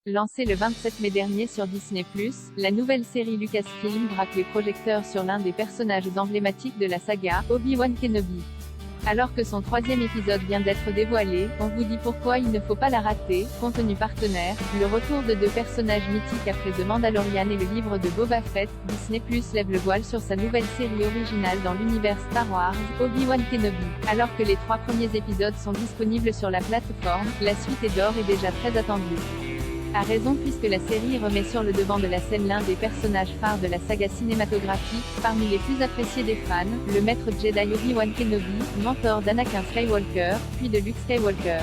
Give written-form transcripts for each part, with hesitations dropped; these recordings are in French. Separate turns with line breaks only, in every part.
Lancée le 27 mai dernier sur Disney+, la nouvelle série Lucasfilm braque les projecteurs sur l'un des personnages emblématiques de la saga, Obi-Wan Kenobi. Alors que son troisième épisode vient d'être dévoilé, on vous dit pourquoi il ne faut pas la rater. Contenu partenaire, le retour de deux personnages mythiques après The Mandalorian et le livre de Boba Fett, Disney+ lève le voile sur sa nouvelle série originale dans l'univers Star Wars, Obi-Wan Kenobi. Alors que les 3 premiers épisodes sont disponibles sur la plateforme, la suite est d'or et déjà très attendue. A raison puisque la série remet sur le devant de la scène l'un des personnages phares de la saga cinématographique, parmi les plus appréciés des fans, le maître Jedi Obi-Wan Kenobi, mentor d'Anakin Skywalker, puis de Luke Skywalker.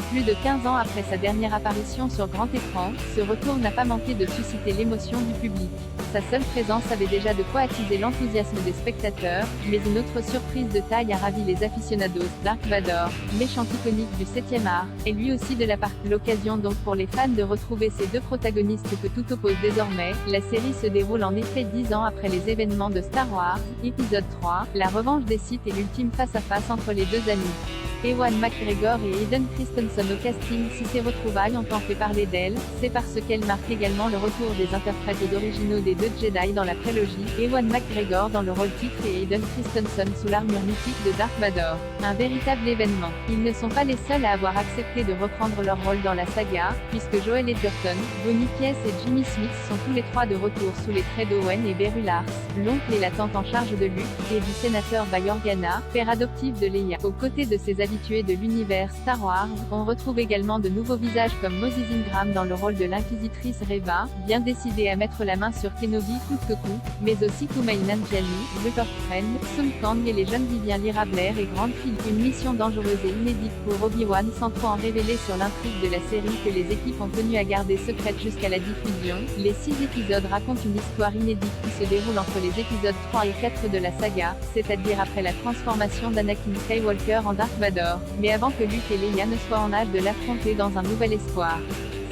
Plus de 15 ans après sa dernière apparition sur grand écran, ce retour n'a pas manqué de susciter l'émotion du public. Sa seule présence avait déjà de quoi attiser l'enthousiasme des spectateurs, mais une autre surprise de taille a ravi les aficionados. Dark Vador, méchant iconique du 7e art, est lui aussi de la partie. L'occasion donc pour les fans de retrouver ces deux protagonistes que tout oppose désormais. La série se déroule en effet 10 ans après les événements de Star Wars, épisode 3, la revanche des Sith et l'ultime face-à-face entre les deux amis. Ewan McGregor et Hayden Christensen au casting. Si ces retrouvailles ont tant fait parler d'elle, c'est parce qu'elle marque également le retour des interprètes originaux des deux Jedi dans la prélogie, Ewan McGregor dans le rôle titre et Hayden Christensen sous l'armure mythique de Dark Vador. Un véritable événement. Ils ne sont pas les seuls à avoir accepté de reprendre leur rôle dans la saga, puisque Joel Edgerton, Bonnie Piesse et Jimmy Smith sont tous les trois de retour sous les traits d'Owen et Beru Lars, l'oncle et la tante en charge de Luke, et du sénateur Bail Organa, père adoptif de Leia. Aux côtés de ces habitués de l'univers Star Wars, on retrouve également de nouveaux visages comme Moses Ingram dans le rôle de l'inquisitrice Reva, bien décidée à mettre la main sur Kenobi coûte que coûte, mais aussi Kumail Nanjiani, Rupert Friend, Sung Kang et les jeunes Vivian Lyra Blair et Grant Phil. Une mission dangereuse et inédite pour Obi-Wan sans trop en révéler sur l'intrigue de la série que les équipes ont tenu à garder secrète jusqu'à la diffusion. Les 6 épisodes racontent une histoire inédite qui se déroule entre les épisodes 3 et 4 de la saga, c'est-à-dire après la transformation d'Anakin Skywalker en Dark Vador, mais avant que Luke et Leia ne soient en âge de l'affronter dans un nouvel espoir.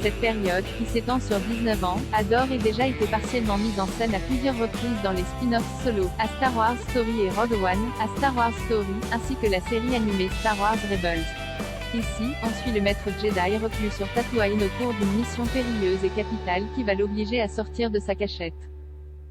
Cette période, qui s'étend sur 19 ans, a d'ores et déjà été partiellement mise en scène à plusieurs reprises dans les spin-offs Solo, A Star Wars Story et Rogue One, A Star Wars Story, ainsi que la série animée Star Wars Rebels. Ici, on suit le maître Jedi reclus sur Tatooine au cours d'une mission périlleuse et capitale qui va l'obliger à sortir de sa cachette.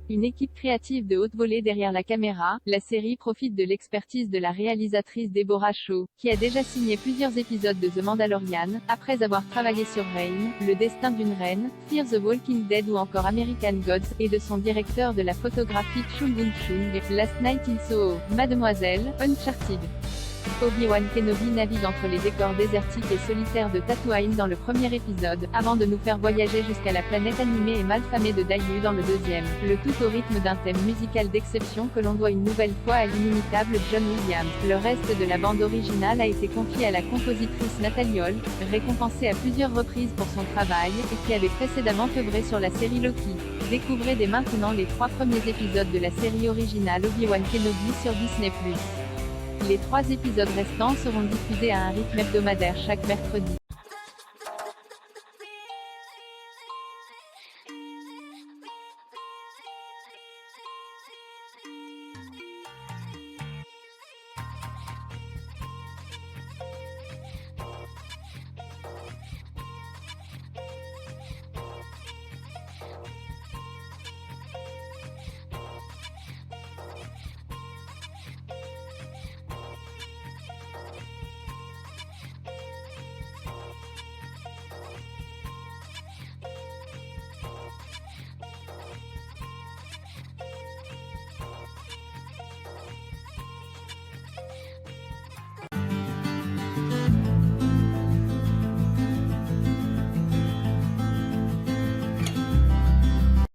Une équipe créative de haute volée derrière la caméra, la série profite de l'expertise de la réalisatrice Deborah Shaw, qui a déjà signé plusieurs épisodes de The Mandalorian, après avoir travaillé sur Reign, Le Destin d'une Reine, Fear the Walking Dead ou encore American Gods, et de son directeur de la photographie Chung Gun-chung, Last Night in Soho, Mademoiselle, Uncharted. Obi-Wan Kenobi navigue entre les décors désertiques et solitaires de Tatooine dans le premier épisode, avant de nous faire voyager jusqu'à la planète animée et malfamée de Daiyu dans le deuxième, le tout au rythme d'un thème musical d'exception que l'on doit une nouvelle fois à l'inimitable John Williams. Le reste de la bande originale a été confié à la compositrice Nathalie Holt, récompensée à plusieurs reprises pour son travail, et qui avait précédemment œuvré sur la série Loki. Découvrez dès maintenant les 3 premiers épisodes de la série originale Obi-Wan Kenobi sur Disney+. Les 3 épisodes restants seront diffusés à un rythme hebdomadaire chaque mercredi.